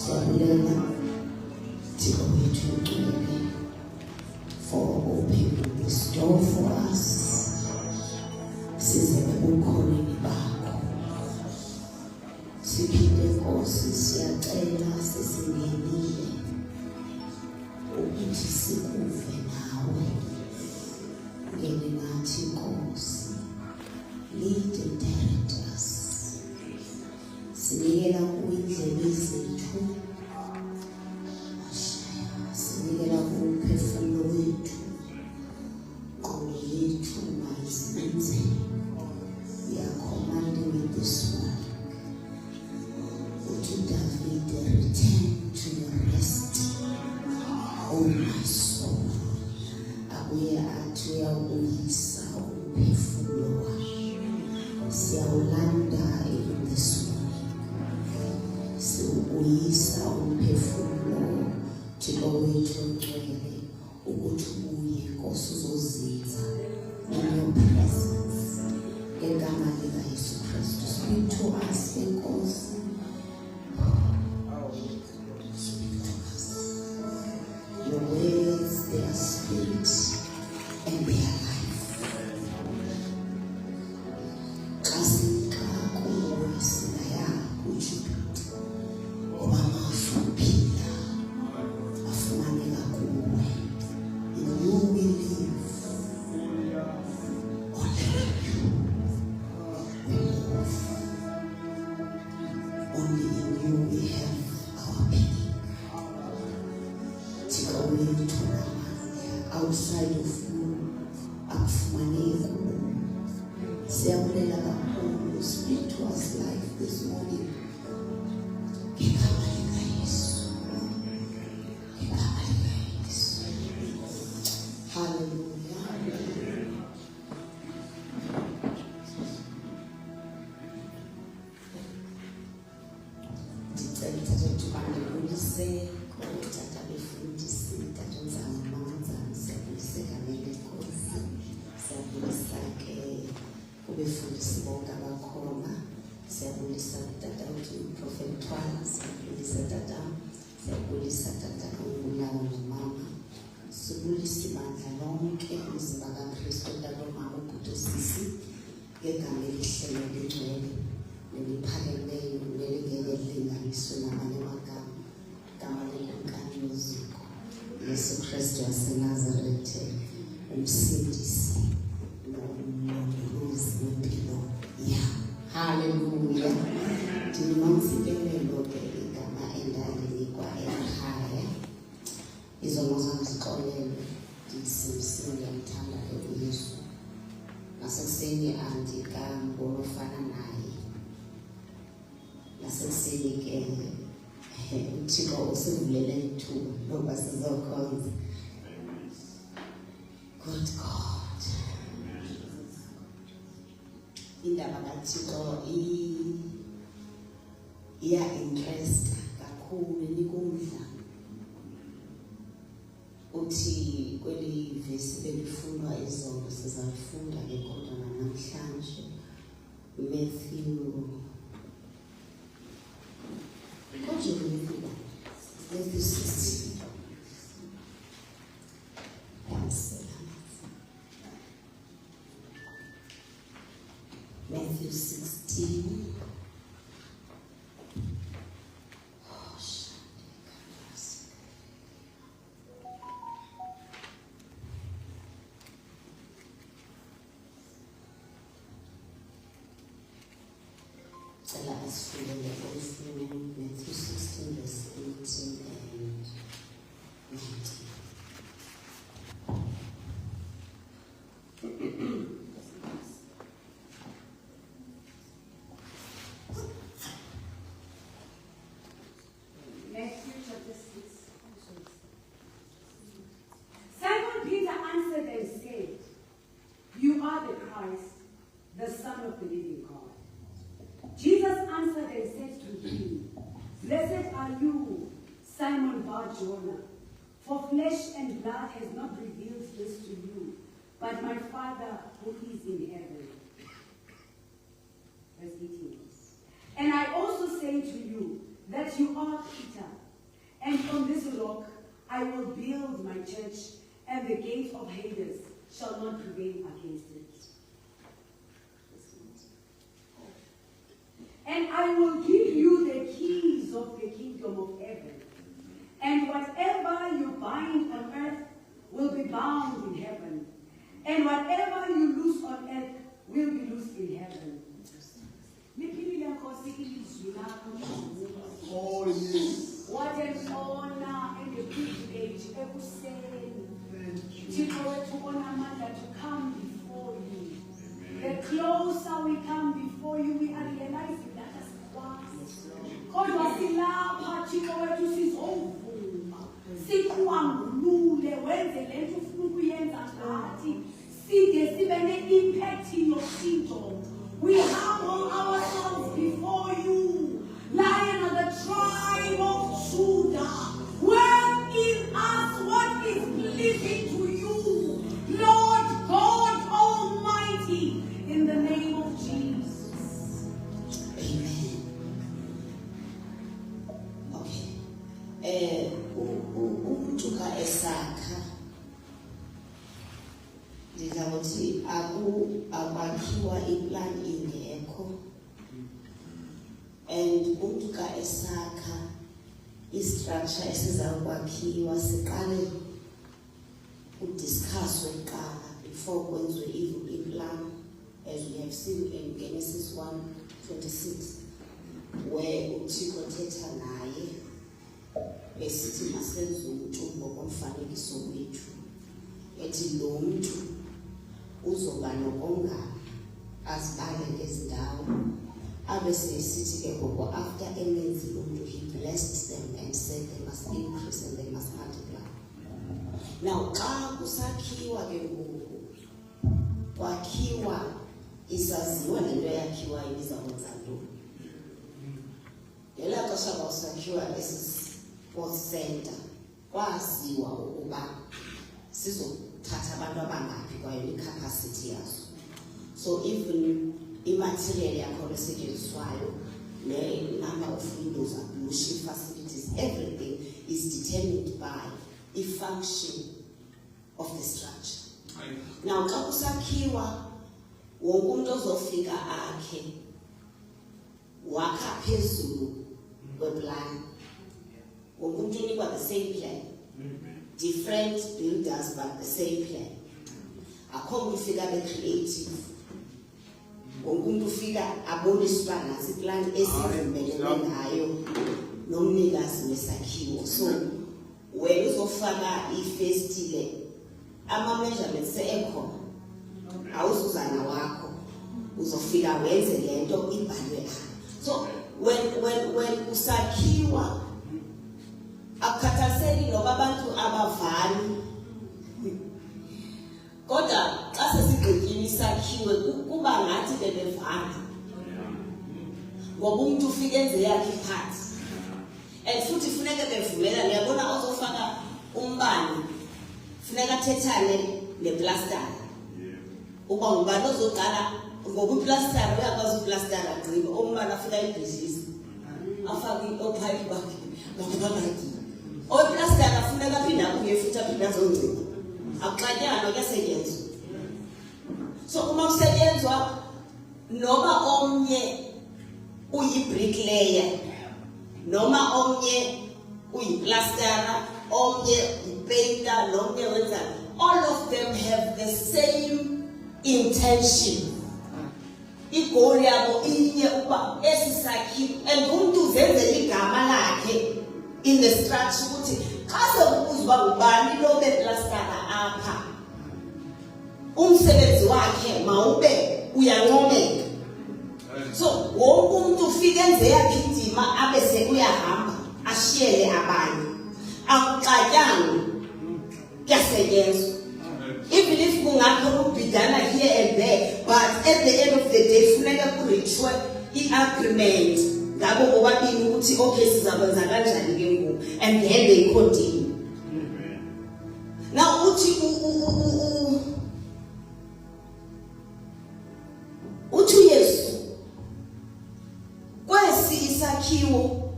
Siyabulela Thixo wethu ugcwele for opening this door for us. Size ebukhoneni bakho. Siphinde Nkosi siyacela sesingenile ukuthi sikuve nawe. Ngene nathi Nkosi. Lead and direct us. Sinikela kuyindlebe zethu. Sinikela kumphefumulo wethu. Ngqondo yethu mayisebenze. We are commanding in this morning. Uthi David, return to your rest, oh my soul. Abuye athi uyawubuyisa umphefumulo wakho. Siyawulanda in this morning. Siwubuyisa umphefumulo Thixo wethu ongcwele ukuthi ubuye Nkosi uzozinza in your presence. Ngegama likaYesu Kristu, speak to us, Nkosi. Speak to us. Your words, they are spirit and they are life. Kasika kuwe sinaya kuJupiter. Oba mafuphila afumaneka kuwe. In you we live. Only in you we have our being. Thixo wethu outside of you akufumaneki. Siyabulela kakhulu. Speak to us life this morning. Ngegama likaYesu. Ngegama likaYesu. Hallelujah. Say, Tata befundisi, Tata nzama, mama nzama, siyabulisa egameni lenkosi. Siyabulisa ke kubefundisi bonke abakhona. Siyabulisa Tata uthi Prophet Twala, siyabulisa Tata, siyabulisa Tata uNgulawo nomama. Sibulisa ibandla lonke umzimba kaKristu Tata umama ubhuti usisi. Ngegama elihle nelingcwele neliphakemeyo nelingeke lilinganiswe namanye amagama. Yesu Kristu waseNazaretha, umsindisi nomlondolozi wempilo yami. Hallelujah. Ndinomfikelelo ke igama endalinikwa ekhaya. Izono zami zixolelwe. Ndisemsini ngiyamthanda uYesu. Nasekuseni andikambono ofana naye. Nasekuseni ke Thixo usivulele ithuba loba sizokhonza. Good God. Indaba kaThixo iya-interesta kakhulu, nikumdla. Uthi kweli vesi belifundwa izolo sizalifunda ke kodwa namhlanje. Matthew 16. Matthew 16. Let us read the Matthew 16, verse 18 and 19. Matthew chapter 6. Simon Peter answered and said, "You are the Christ, the Son of the living God." Jesus answered and said to him, "Blessed are you, Simon Bar-Jonah, for flesh and blood has not revealed this to you, but my Father who is in heaven." Verse 18. "And I also say to you that you are Peter, And on this rock I will build my church, and the gates of Hades shall not prevail against it. And I will give you the keys of the kingdom of heaven. And whatever you bind on earth will be bound in heaven. And whatever you loose on earth will be loosed in heaven. Oh, yes. What an honor and a privilege every to come before you. The closer we come before you, we are realizing that as once. Kodwa silapha Thixo wethu sizovuma. Sikuangulule wenze lento ufuna ukuyenza ngathi. Side sibe ne-impact yoshintsho. We humble ourselves before you, Lion of the tribe of Judah. Work in us what is pleasing to you, Lord God Almighty, in the name of Jesus. Amen. Okay. Umuntu ka esakha ndizawuthi akwakhiwa iplan ingekho, and umuntu ka esakha istructure esizakwakhiwa siqale udiscusswe kuqala before kwenziwe iplan, as we have seen in Genesis 1:26, where uThixo thetha naye esithi masenze umuntu ngokomfanekiso wethu, ethi lo muntu uzoba nokongana azibale ngezindawo, abe sesithi ke ngoku after enenzi lo muntu he blessed them and said they must increase and they must multiply. Now xa kusakhiwa ke ngoku kwakhiwa isaziwa lento yakhiwa ibizakwenza ntoni. Ngelaa xesha kwasakhiwa esi sports center kwaziwa ukuba sizothatha abantu abangaphi kwayo i-capacity yazo. So even i-material yakhona esetyenziswayo, ne-number of windows and blue-chip facilities, everything is determined by the function of the structure. Now xa kusakhiwa wonke umuntu ozofika akhe wakha phezulu kweplan. Wonke umuntu unikwa the same plan. Different builders but the same plan. Akho umuntu ufika be-creative. Wonke umuntu ufika abonise uba nasi iplan esivumelene ngayo nomnikazi wesakhiwo. So wena uzofaka ifestile ama-measurements ekhona awuzuzana wakho uzofika wenze lento ibhalwe apha. So when usakhiwa akukhathaliseki noba abantu abavani, kodwa xa sesigqityile isakhiwe kuba ngathi bebevana, ngoba umuntu ufike enze yakhe iphathi. And futhi funeka bevumelana. Uyabona ozofaka umbane funeka athethane neplastara uba ngubani ozoqala, ngoba uplastara uyakwazi uplastara agqibe umbane afika ibhizinisi afake ophayipi bakhe ngaphakathi. Oplastara funeka aphinde abuye futhi aphinde azongcina. Akuxatyanwa kuyasetyenzwa. So uma kusetyenzwa noba omnye uyi-bricklayer, noma omnye uyiplastara, omnye uyipainter, nomnye wenza, all of them have the same intention. Igoal yabo inye uba esisakhiwo, and umuntu uzenzela igama lakhe in the structure ukuthi xa sekubuza uba ngubani lo beplastara apha, umsebenzi wakhe mawube uyancomeka. So wonke umuntu ufike enze yakhe indima abe sekuyahamba ashiyele abanye. Akuxatyanwa, kuyasetyenzwa. Even if kungakhona ukubhidana here and there, but at the end of the day funeka kurechwe i-agreement ngabo bobabini ukuthi okay sizakwenza kanjani ke ngoku, and then they continue. Now uthi uYesu kwesi isakhiwo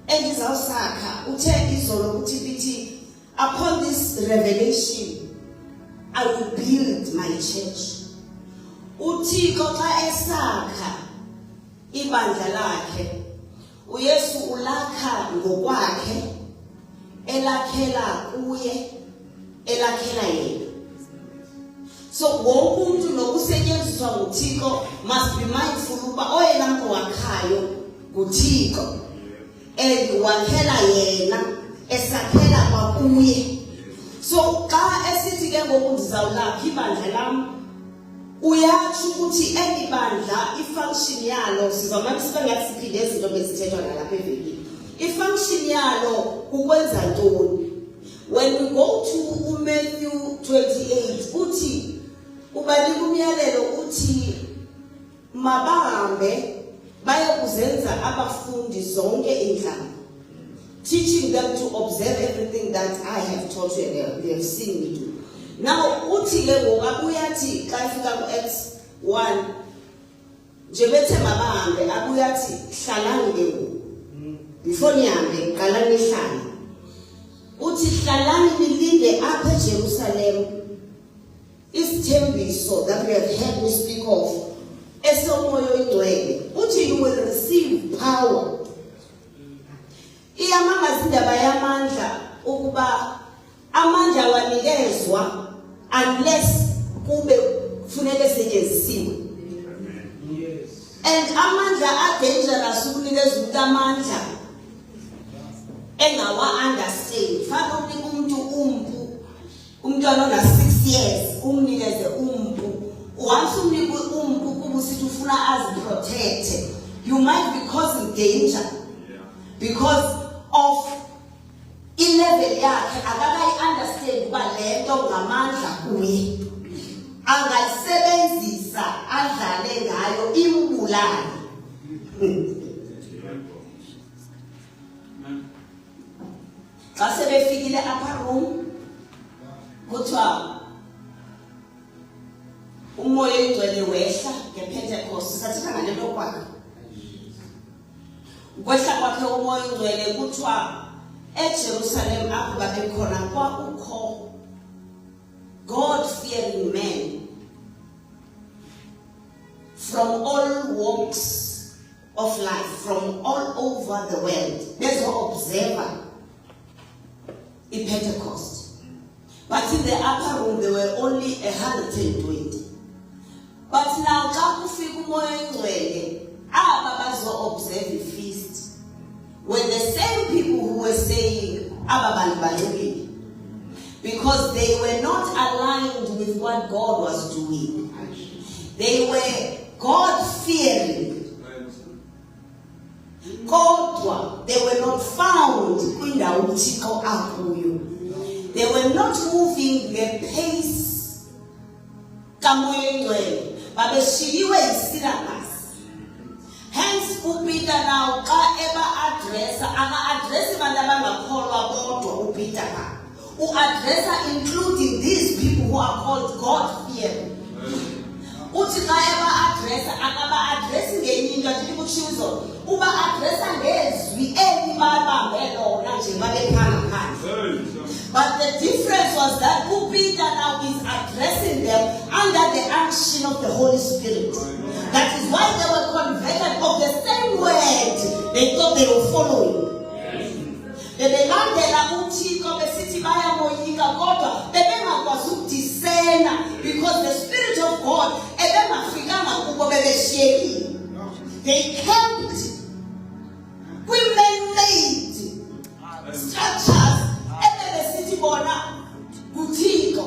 endiza sizawusakha uthe izolo ukuthi lithi upon this revelation I will build my church. Uthixo xa esakha ibandla lakhe uYesu ulakha ngokwakhe elakhela kuye elakhela yena. So wonke umuntu nokusetyenziswa nguThixo must be mindful uba oyena mntu wakhayo nguThixo and wakhela yena esakhela kwakuye. So xa esithi ke ngoku ndizawulapha ibandla lam uyatsho ukuthi eli bandla ifunction yalo sizawumane singathi siphinde izinto bezithethwa nalapha evekini. Ifunction yalo ukwenza ntoni? When we go to Matthew 28 uthi ubalika umyalelo uthi mabahambe bayokuzenza abafundi zonke inhlanga, teaching them to observe everything that I have taught you and they have seen me do. Now uthi ke ngokuyathi xa ifika ku-Acts 1 nje bethe mabahambe abuyathi hlalani ke ngoku before nihambe qalani nihlale. Uthi hlalani nilinde apha eJerusalem isithembiso that we have heard me speak of esomoya oyingcwele. Uthi you will receive power. Iyamanga indaba yamandla ukuba amandla wanikezwa unless kube kufuneka esetshenzisiwe. And amandla a dangerous ukunikeza umuntu amandla engawa understand. Fana unika umuntu umpu umntwana ona 6 years umnikeze umpu. Once umnika umpu kuba usithi ufuna aziprotect, you might be causing danger because of ilevel yakhe akakayi understand uba lento ngamandla kuye angayisebenzisa adlale ngayo imbulale. Xa sebefikile upper room kuthiwa umoya oyingcwele wehla ngePentecost. Sathetha ngale nto kwakhe ukwehla kwakhe umoya oyingcwele kuthiwa eJerusalem apho babekhona kwakukho God-fearing men from all walks of life, from all over the world. There's no observer in Pentecost. But in the upper room there were only 120. But now xa kufika umoya oyingcwele aba bazo-observe i-feast were the same people who were saying aba bantu balungile, because they were not aligned with what God was doing. They were God-fearing. Kodwa they were not found kwindawo uThixo akuyo. They were not moving the pace kamoya oyingcwele, babeshiywe yisyllabus. Hence uPeter now xa eba-addressa aka-addressi abantu abangakholwa bodwa uPeter ka u-addressa including these people who are called God-fearing. Uthi xa eba-addressa akaba-addressi ngenye into athi kutshiwo uba-addressa ngezwi eli babambe lona nje babephanga phandle. But the difference was that uPeter now is addressing them under the unction of the Holy Spirit. That is why they were converted of the same word they thought they were following. Bebelandela uThixo besithi bayamoyika kodwa bebengakwazi ukudiscern because the Spirit of God ebengafikanga kubo bebeshiyekile. They kept women-made structures ebebesithi bona kuThixo.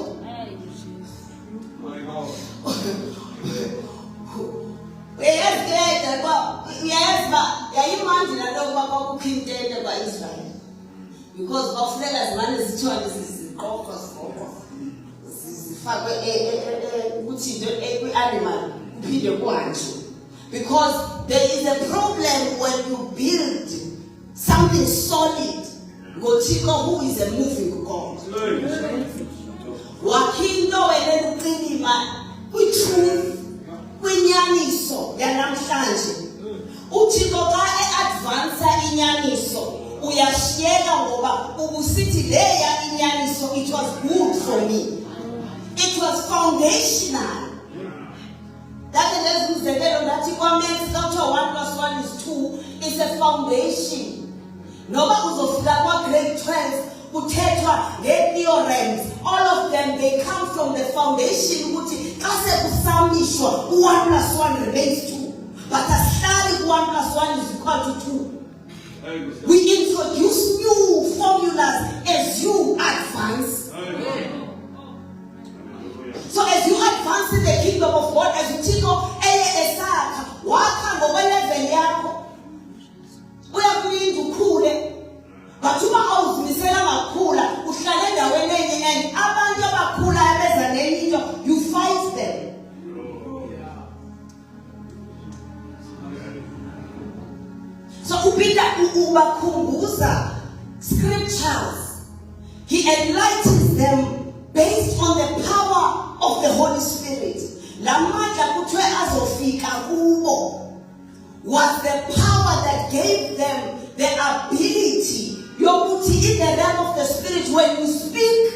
Because bafuneka zimane zithiwa ziziqoqo zifakwe ukuthi into kwi-animal kuphinde kuhanjwe. Because there is a problem when you build something solid ngoThixo who is a moving God. Wakhinto wena uqilima kwi-truth kwinyaniso yanamhlanje. uThixo xa e-advansa inyaniso uyashiyeka ngoba ubusithi leya inyaniso, it was good for me. It was foundational. That is umzekelo nathi kwa-Maths kuthiwa 1 plus 1 is 2. It's a foundation. Noba uzofika kwa-grade 12 kuthethwa nge-theorems, all of them they come from the foundation ukuthi xa sekusamishwa 1 plus 1 remains 2. But asihlali 1 plus 1 is equal to 2. We introduce new formulas as you advance. So as you advance in the kingdom of God, as uthixo eye esakha wakha ngokwelevel yakho, uyakulinda ukhule. But uma awuzimisela ngakhula uhlale endaweni enye and abantu abakhula beza nenye into, you fight them. So uPeter ubakhumbuza scriptures. He enlightens them based on the power of the Holy Spirit. La mandla kuthiwe azofika kubo was the power that gave them the ability yokuthi in the realm of the Spirit, when you speak,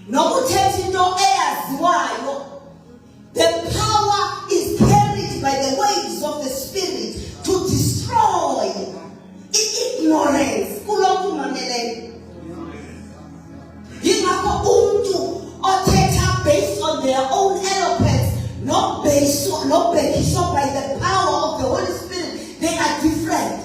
nokuthetha into eyaziwayo, the power is carried by the waves of the Spirit to destroy ignorance. Kulokhu mamele. Yingakho umuntu othetha based on their own eloquence, not based by the power of the Holy Spirit, they are different.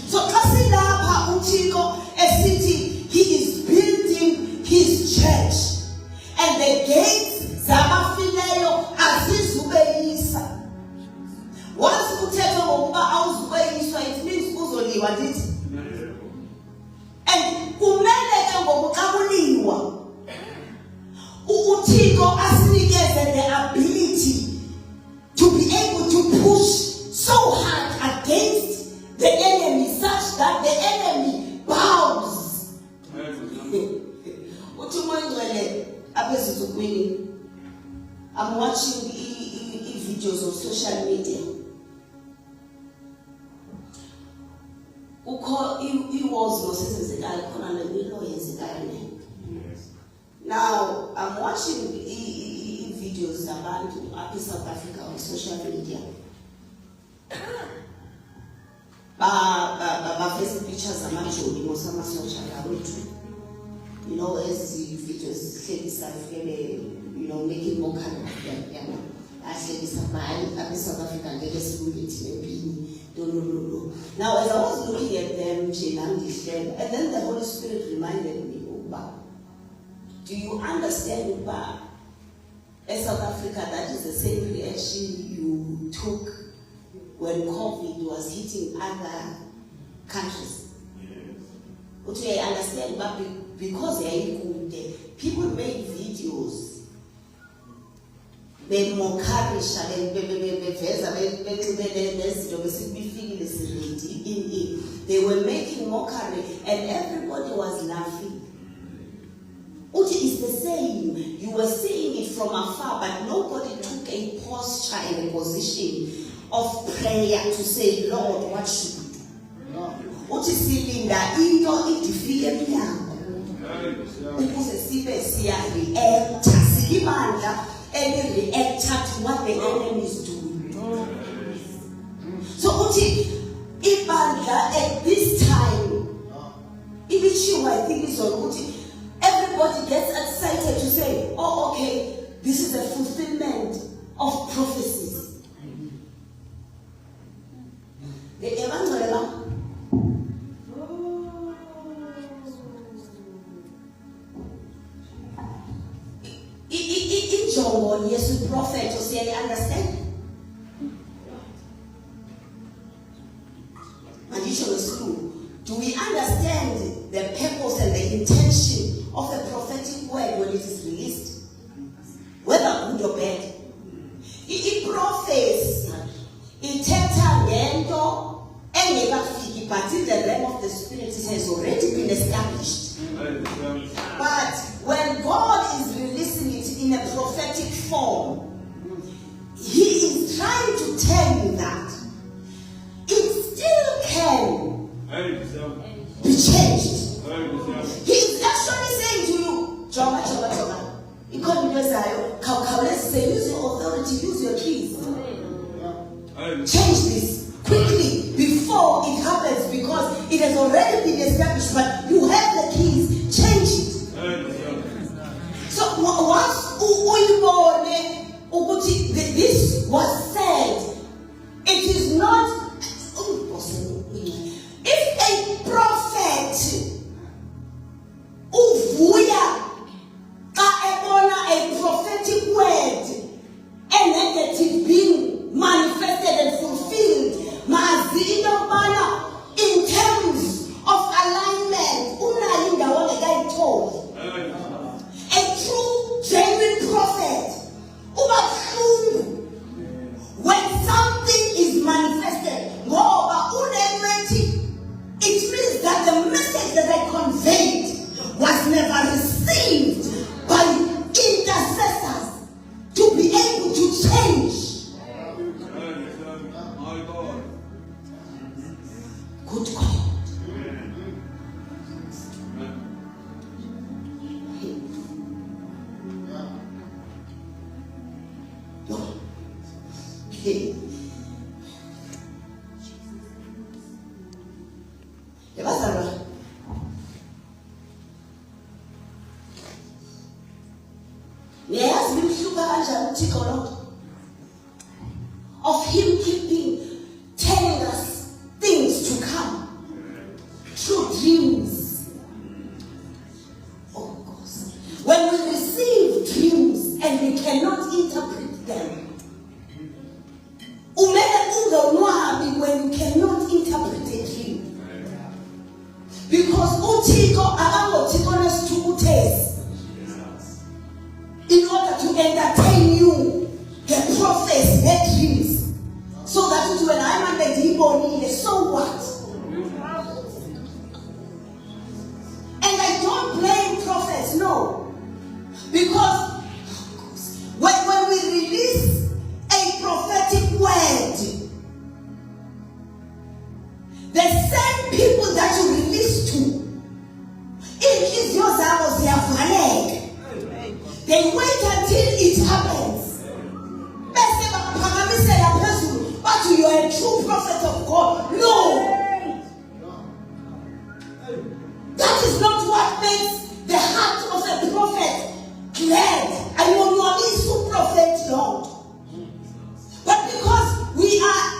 So kasilapha uthixo esithi he is building his church, and the gates zabafileyo azizubeyisa. Once kuthethwa ngokuba awuzubeyiswa, it means uzoliwa ndithi. And kumele ke ngokuxa kuliwa uthixo asinikeze the ability to be able to push so hard against the enemy such that the enemy bows. I'm watching videos on social media. Now I'm watching videos about South Africa on social media. Face pictures amajoni mosamasotsha wethu, you know, as the videos making more kind of them. South Africa no. Now as I was looking at them, and then the Holy Spirit reminded me, do you understand, as South Africa, that is the same reaction you took when COVID was hitting other countries? But I understand, but because they are good, people made videos. They were making mockery, and everybody was laughing. It's the same. You were seeing it from afar, but nobody took a posture and a position of prayer to say, Lord, what should we do? Silinda into idifike emnyango ukuze sibe siya-reacta, silibandla eli-reacta to what the enemy is doing. So ibandla at this time ibitshiwo, I think is on everybody gets excited to say, oh okay, this is a fulfillment of prophecies. Yes, we prophet to say, I understand. Additional school. Do we understand the purpose and the intention of the prophetic word when it is released? Whether good or bad. Prophecy, ithetha ngento engekafiki, but in the realm of the spirit it has already been established. But when God is releasing it in a prophetic form, He is trying to tell you that Be changed. He's actually saying to you, Jonga. Use your authority, use your keys. Change this quickly before it happens, because it has already been established, but you have the keys. Change it. So once this was said, it is not. If a prophet uvuya ka ebona a prophetic word and negative being manifested and fulfilled, in terms of alignment, a true, genuine prophet, when something is manifested, it means that the message that I conveyed was never received by intercessors to be able to change. Good God. Of him telling us things to come through dreams. Oh God. When we receive dreams and we cannot interpret them, when you cannot interpret a dream, because in order to entertain you, the prophets, their dreams, so that when I'm under the so what? And I don't blame prophets, no, because when we release a prophetic word, the same people that you release to, they wait until it happens. But you are a true prophet of God. No. That is not what makes the heart of a prophet glad. I know you are a prophet, Lord. But because we are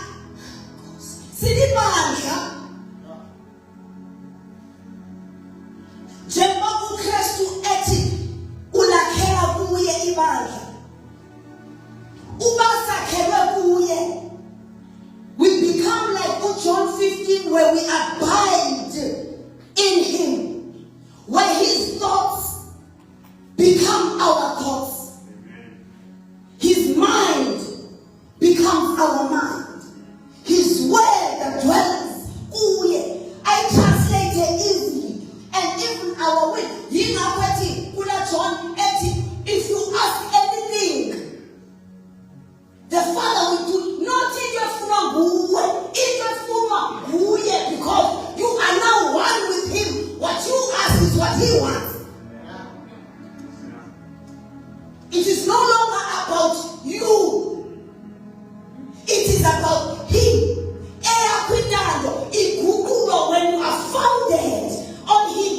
we become like John 15, where we abide in him, where his thoughts become our thoughts. His mind becomes our mind. His word that dwells. I translate it easily. And even our way. John 18, if you ask anything, the Father will do not in your form, because you are now one with him. What you ask is what he wants. It is no longer about you. It is about him. When you are founded on him,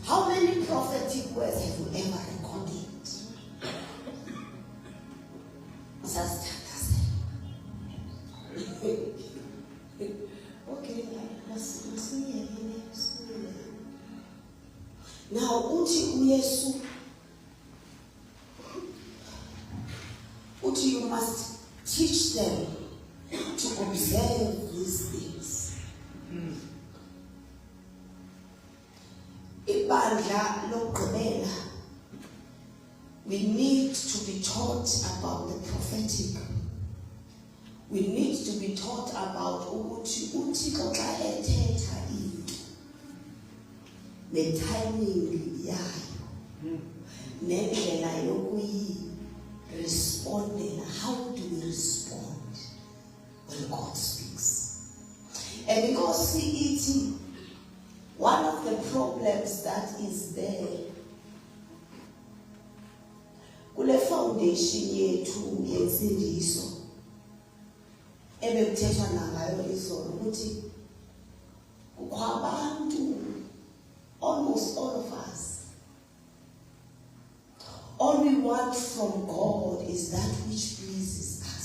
how many prophetic words have you ever recorded? Okay, let's see. Now, you must teach them to observe these things. We need to be taught about the prophetic we need to be taught about ukuthi uThixo xa ethetha into ne-timing yayo nendlela yokuyi-respondela. How do we respond when God speaks? And because see, one of the problems that is there kule foundation yethu yensindiso ebekuthethwa nangayo izolo ukuthi kukho abantu, almost all of us, all we want from God is that which pleases us.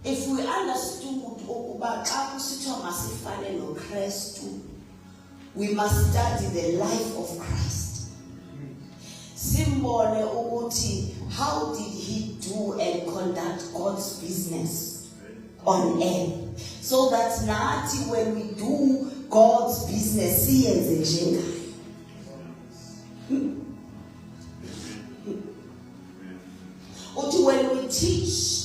If we understood ukuba xa kusithiwa masifane noKristu, we must study the life of Christ. Simbole ukuthi how did he do and conduct God's business on earth, so that nathi when we do God's business siyenze njengaye. Uthi when we teach,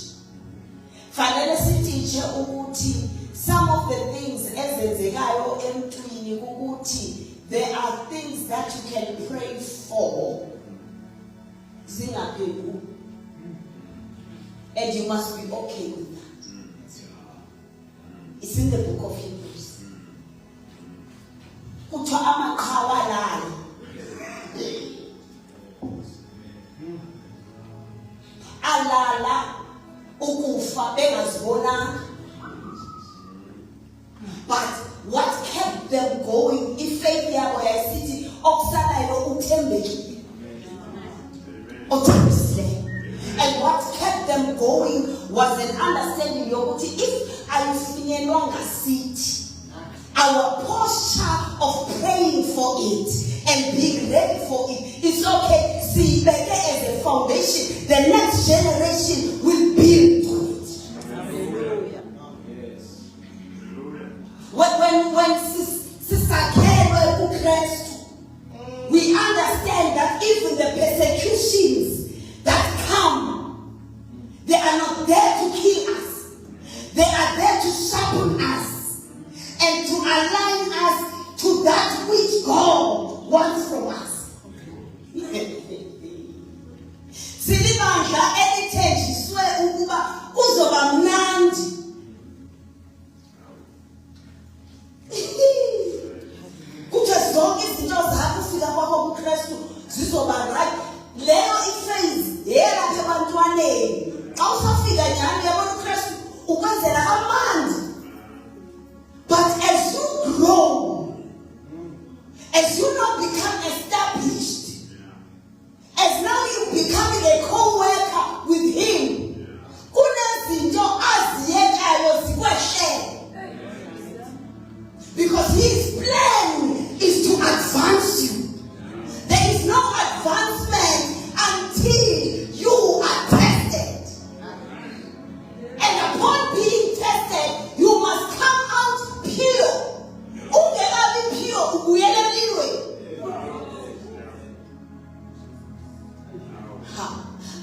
fanele siteache ukuthi some of the things ezenzekayo emntwini ukuthi there are things that you can pray for zingapheli, and you must be okay with that. It's in the book of Hebrews. Kuthiwa amaqhawe alala alala ukufa bengazibonanga. But what kept them going? Ifaith yabo yayisithi okusalayo uthembekile. And what kept them going was an understanding yokuthi if ayifinyelwa ngasithi, our posture of praying for it and being ready for it is okay. See, better as a foundation, the next generation will build to it. When Sister Carol Christ, we understand that even the persecutions that come, they are not there to kill us. They are there to sharpen us and to align us to that which God wants from us. Silibandla elithenjiswe ukuba kuzoba mnandi. Kuthe zonke izinto zakho ufika kwakho kuKristu zizoba right. Leyo iphase yelapha ebantwaneni. Xa usafika nyani yabona uKristu ukwenzela amandla. But as you grow, as you now become established, as now you becoming a co-worker with him, kunezinto aziyekayo zikweshela. Because his plan is to advance you. There is no advancement until you are tested. And upon being tested, you must come out pure. Ungekabi pure, ubuyeleliwe.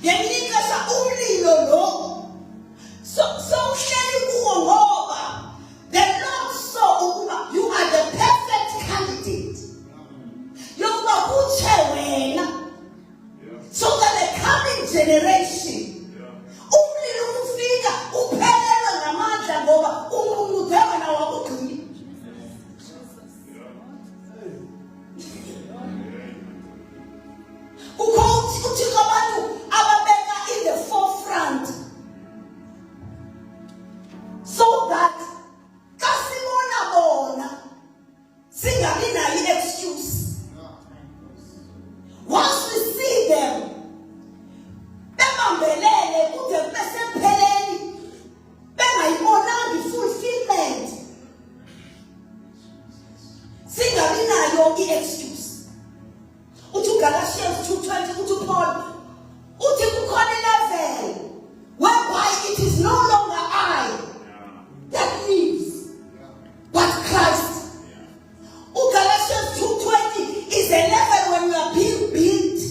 Ngenikasa umlilo lo. So uhleli kuwo ngoba the Lord saw ukuba you are the perfect candidate. Yokuba kuthe wena, so that the coming generation umlilo ufika uphelelwe ngamandla ngoba umuntu wena wakugcina. Uthi abantu ababeka in the forefront, so that kasimona bona singabi nayo excuse. Once we see them, bebambelele kude besepheleni, bengayibonanga fulfillment, singabi nayo i-excuse. Uthi Galatians 2:20, uthi Paul, uthi kukhona level whereby it is no longer I that lives, but Christ. Galatians 2:20 is a level when you are being built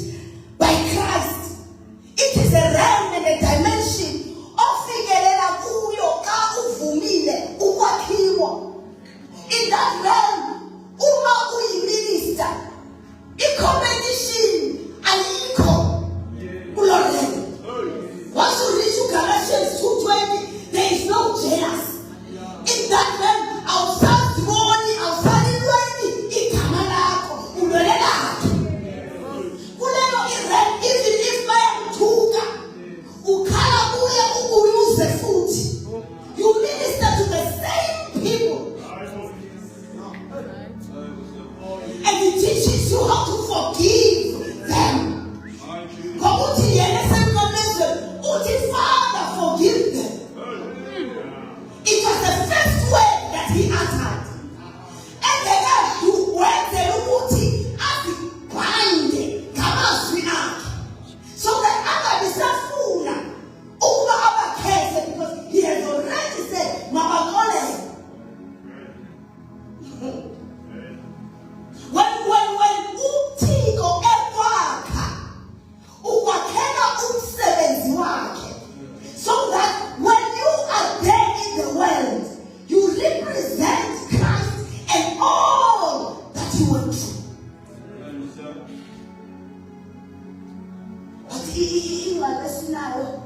ingxaki esinayo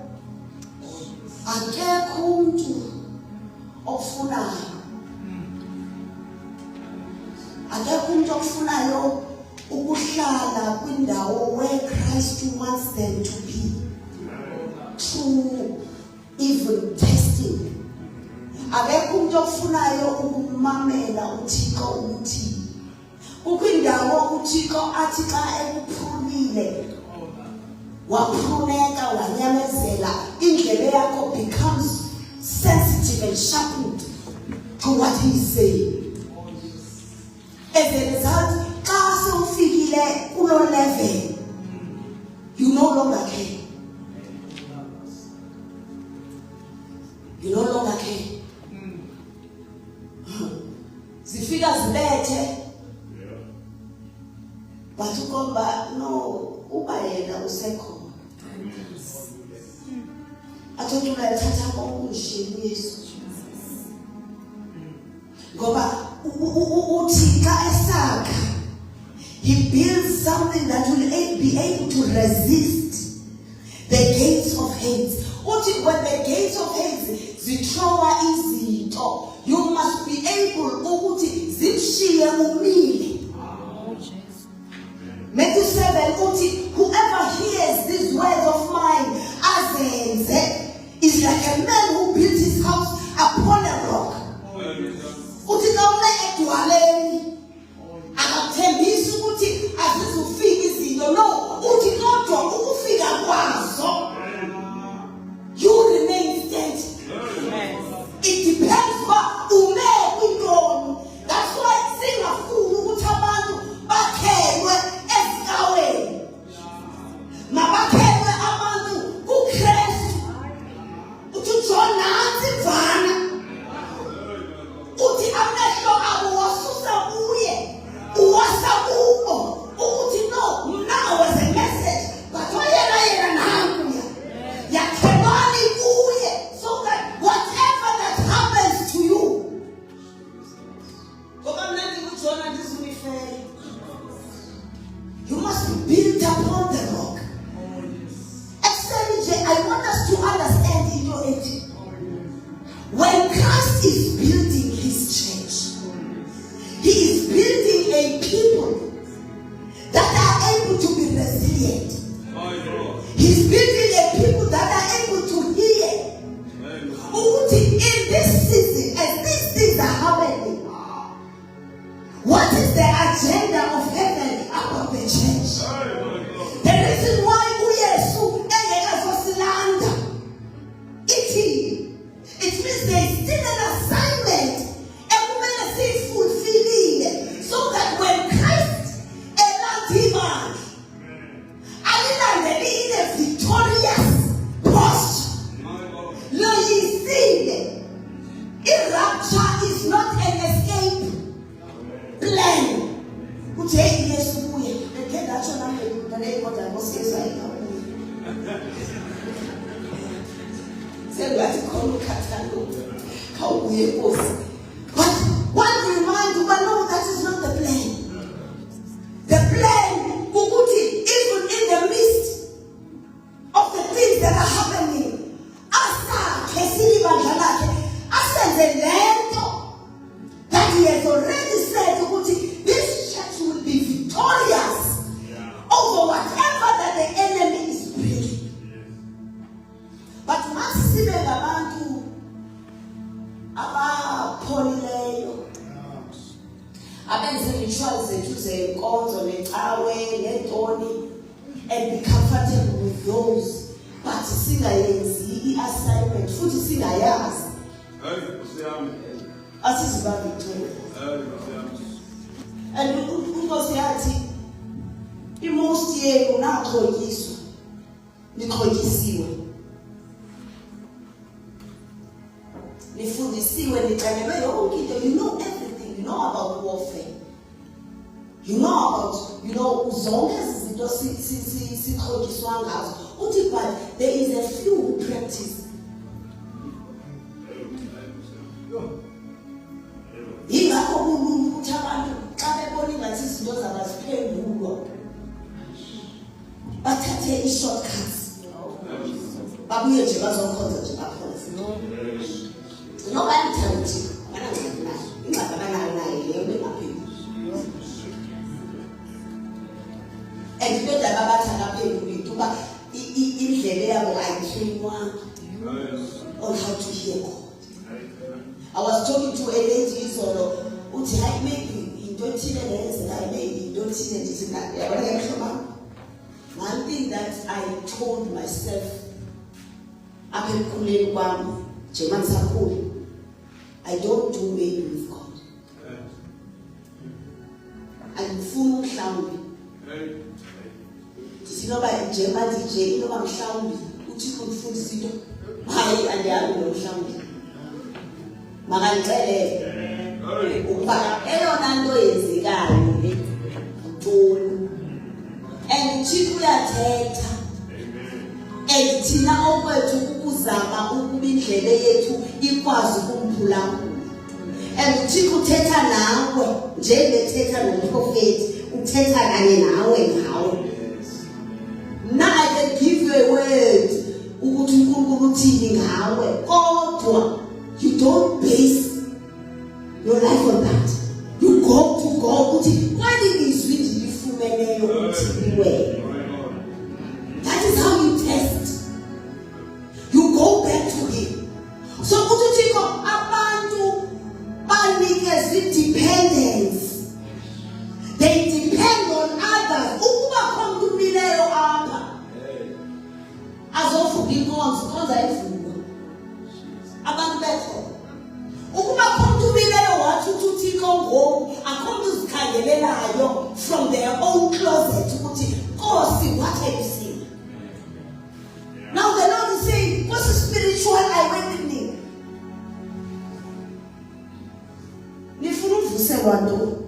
akekho umuntu okufunayo. Akekho umuntu okufunayo ukuhlala kwindawo where Christ wants them to be. Through even testing. Akekho umuntu okufunayo ukumamela uThixo ukuthi ukwindawo uThixo athi xa ekuphulile waphuneka wanyamezela indlebe yakho becomes sensitive and sharpened to what he is saying. As a result, xa sewufikile kulo level, you no longer care. You no longer care. Zifika zibethe. But ukomba no uba yena usekho. Athothi uyathatha konke Yesu. Ngoba uthi xa esakha, he builds something that will be able to resist the gates of hate. Uthi when the gates of hate zithrowa izinto, you must be able ukuthi zimshiye umile. Matthew 7, uthi whoever hears these words of mine azenze is like a man who built his house upon a rock. Uthi kawule edwaleni akathembisi ukuthi azizufika izinto. No, uthi kodwa ukufika kwazo you remain steady. It depends what ume kwintoni. That's why singafuni ukuthi abantu bakhelwe ezikaweni. Mabakhelwe abantu kuKristu. Uthi John nathi vana. Uthi amehlo abo wasusa kuye. Uwasa kubo. Uthi no, mna was a message. But yena nanguya. Yakhebani kuye. So that whatever that happens to you. You must be built upon the rock. Actually, I want us to understand in your age. When Christ is building his church, he is building a people that are able to be resilient. He's building a people that are able to hear. In this season, as these things are happening, what is the agenda of heaven about the church? The reason why uYesu engekazosilanda it means there is still an assignment ekumele siyifulfillile, so that when Christ elanda alilandele in a victorious posture. Lo yisile. I-rapture is not an escape plan. Uthi hey Yesu kuye ngeke ndatsho namhlanje ngale kodwa ngosizwa yikakhulu. Sengathi khona ukhathalo khawubuye Nkosi. But one remind you, but no, that is not the plan. The plan ukuthi even in the midst of the things that are happening, asakhe silibandla lakhe asenze lento that he has already said ukuthi this church will be victorious over whatever that the enemy is bringing. But once sibe ngabantu abapholileyo abenze rituals zethu zenkonzo necawe nentoni and be comfortable with those, but singayenzi i-assignment futhi singayazi asizibambe icebo. And uNkosi yathi i-most yenu naxhotyiswa nixhotyisiwe, nifundisiwe, nixelelwe yonke into. You know everything. You know about warfare. You know about, zonke ezi zinto sixhotyiswa ngazo. Uthi but there is a few who practice. Yingakho kulula ukuthi abantu xa bebona ingathi izinto zabaziphendulwa bathathe i-shortcuts. babuye nje bazokhonza nje baphonze noba ngithanda ukuthi banancane nayo ingaba banayo nayo leyo bengapheli and into ababathakapheli kuba indlela yabo ayitrainwanga on how to hear God. I was talking to a lady izolo uthi hayi maybe into ethile lenzeka maybe into ethile ndithi yabona ngiyashoma. One thing that I told myself apha ekukhuleni kwami njengoba ngisakhula, I don't do maybe with God. Andifuni mhlawumbi sinoba njengoba nje inoba mhlawumbi uThixo undifundisa into hayi andiyazi nomhlawumbi makangixelele ukuba eyona nto yenzekayo le ntoni and uThixo uyathetha and thina okwethu ukuzama ukuba indlebe yethu ikwazi ukumphulaphula and uThixo uthetha nawe njengethetha nomprofeti uthetha kanye nawe ngawe. Now I can give you a word ukuthi uNkulunkulu uthini ngawe kodwa you don't base your life on that. You go to God ukuthi kwani izwi ndilifumeneyo ukuthi iwe. That is how you test. You go back to Him. So ukuthi Thixo abantu banikeze dependence. They depend on others. Ukuba khona kumileyo apha azovuka inkonzo konza ivuka abantu bethu ukuba khona kumileyo wathi uThixo ngoku akhona uzikhangelelayo from their own closet ukuthi Nkosi what are you seeing? Now the Lord is saying what's the spiritual awakening? Nifuna uvuselwa nto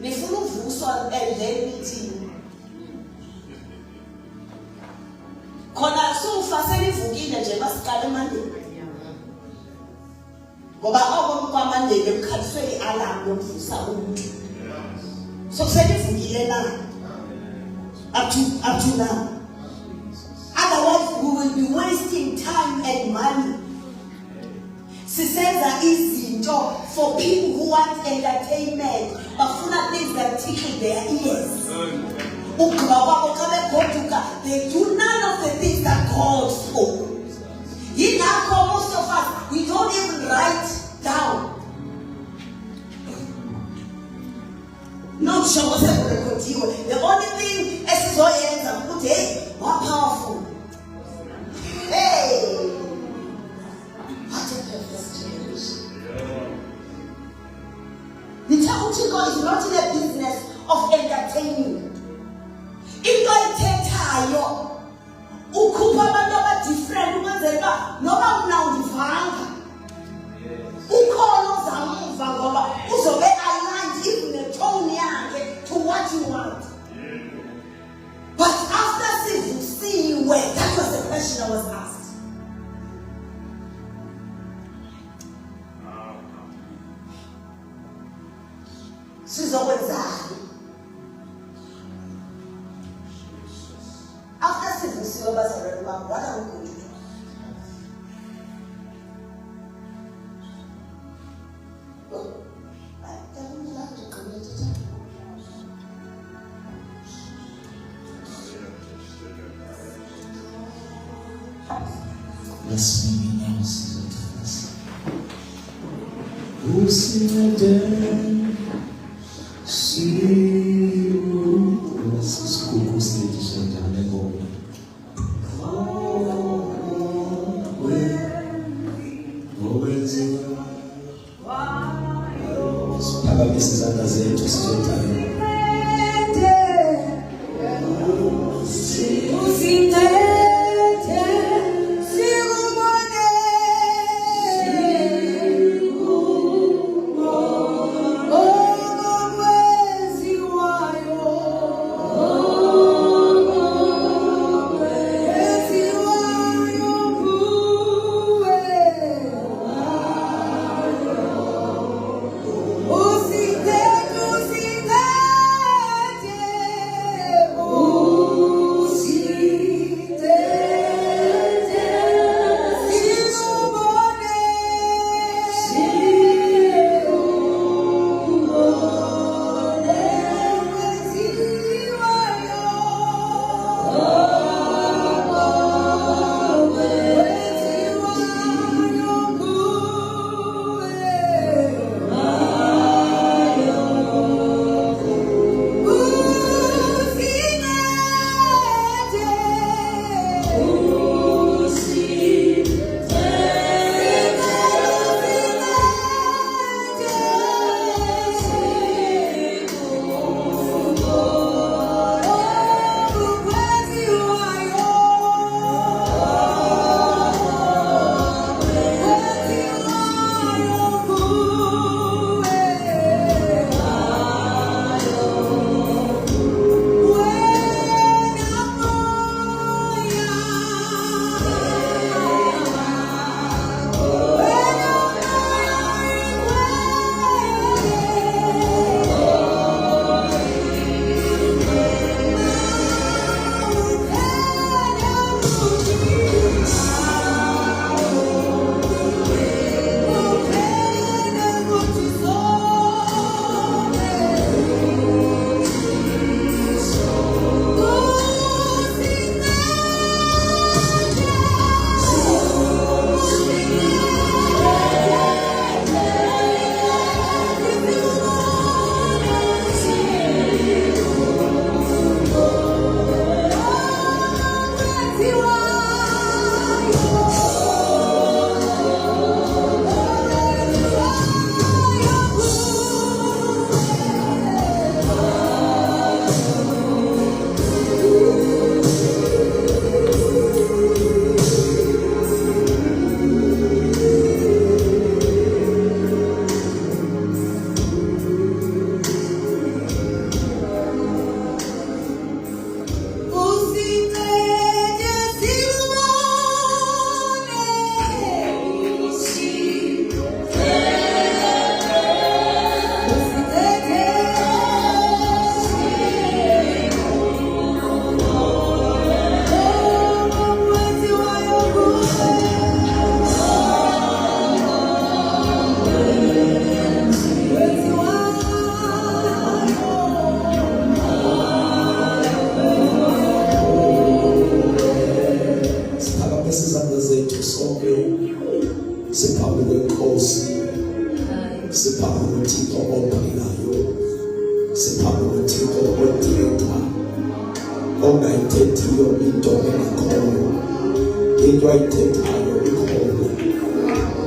nifuna uvuswa and then nithi khona sofa selivukile nje basiqala eMandeni ngoba oko kwaMandeni emkhaliswe ialarm yokuvusa umuntu so selivukile na up to now. Otherwise we will be wasting time and money sisenza izinto for people who want entertainment bafuna things that tickle their ears. They do none of the things that God spoke. Most of us, we don't even write down. Not sure what's happening. The only thing is hey, more powerful. Hey, what a perfect generation. The Chico is not in the business of entertaining. Into ethethayo ukhupha abantu abadifferent ukwenzeka noba mna undivanga ukhona ozamuva ngoba uzobe aligned even the tone yakhe to what you want. But after sivusiwe, that was the question I was asked. Sizokwenzani? After sivusiwe bazareka what are we going to do? Well, I don't like to commit it. Bless me now, Jesus. Who sing again? See you. Bless us, Kuku Stage and Janego. Pagamisizana zetu sizotani. uThixo othetha ongayithethiyo into engekhoyo, into ayithethayo ikhoyo.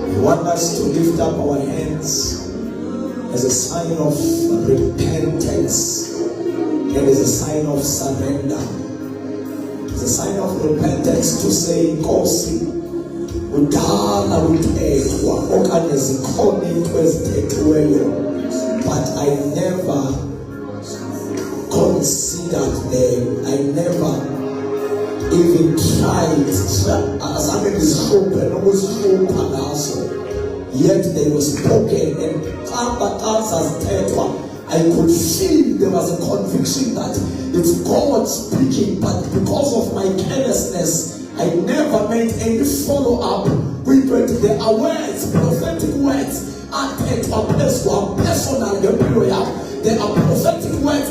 We want us to lift up our hands as a sign of repentance and as a sign of surrender. As a sign of repentance to say, Nkosi, udala uthethwa okanye zikhona into ezithethiweyo, but I never considered them. I never even tried. Azange ngizihlupe nokuzihlupa ngazo. Yet they were spoken, and I could feel there was a conviction that it's God speaking, but because of my carelessness, I never made any follow-up with it. There are words, prophetic words, personal. There are prophetic words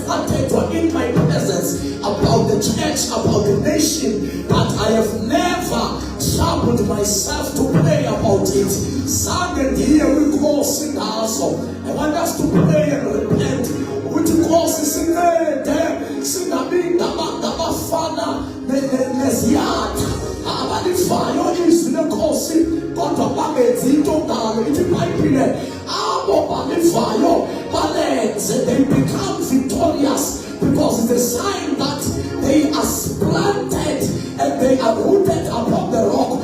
in my presence about the church, about the nation, but I have never troubled myself to pray about it. Second, here we call sing also. I want us to pray and repent. Which calls is in there, Singabing, Fana, Nesiata, Abadifayo is the course, God of Bagazito, it might be there. Abadifayo, Balance, they become victorious because it's a sign that they are planted and they are rooted upon the rock.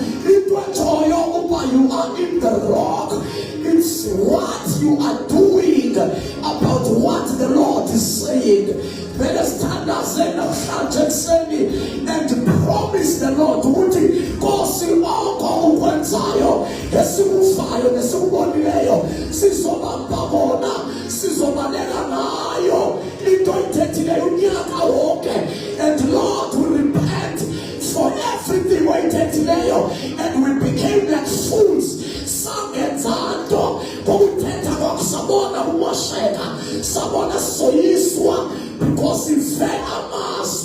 You are in the rock. It's what you are doing about what the Lord is saying. Let us stand as and promise the Lord to go see all go when Zion, Esimufayo, Esimuoneo, Sisomabona, Sisomanelanayo, and Lord will repent for everything we did today, and we became like fools. Some example, Sabona Washeka, Sabona Soyiswa, because in fair amas,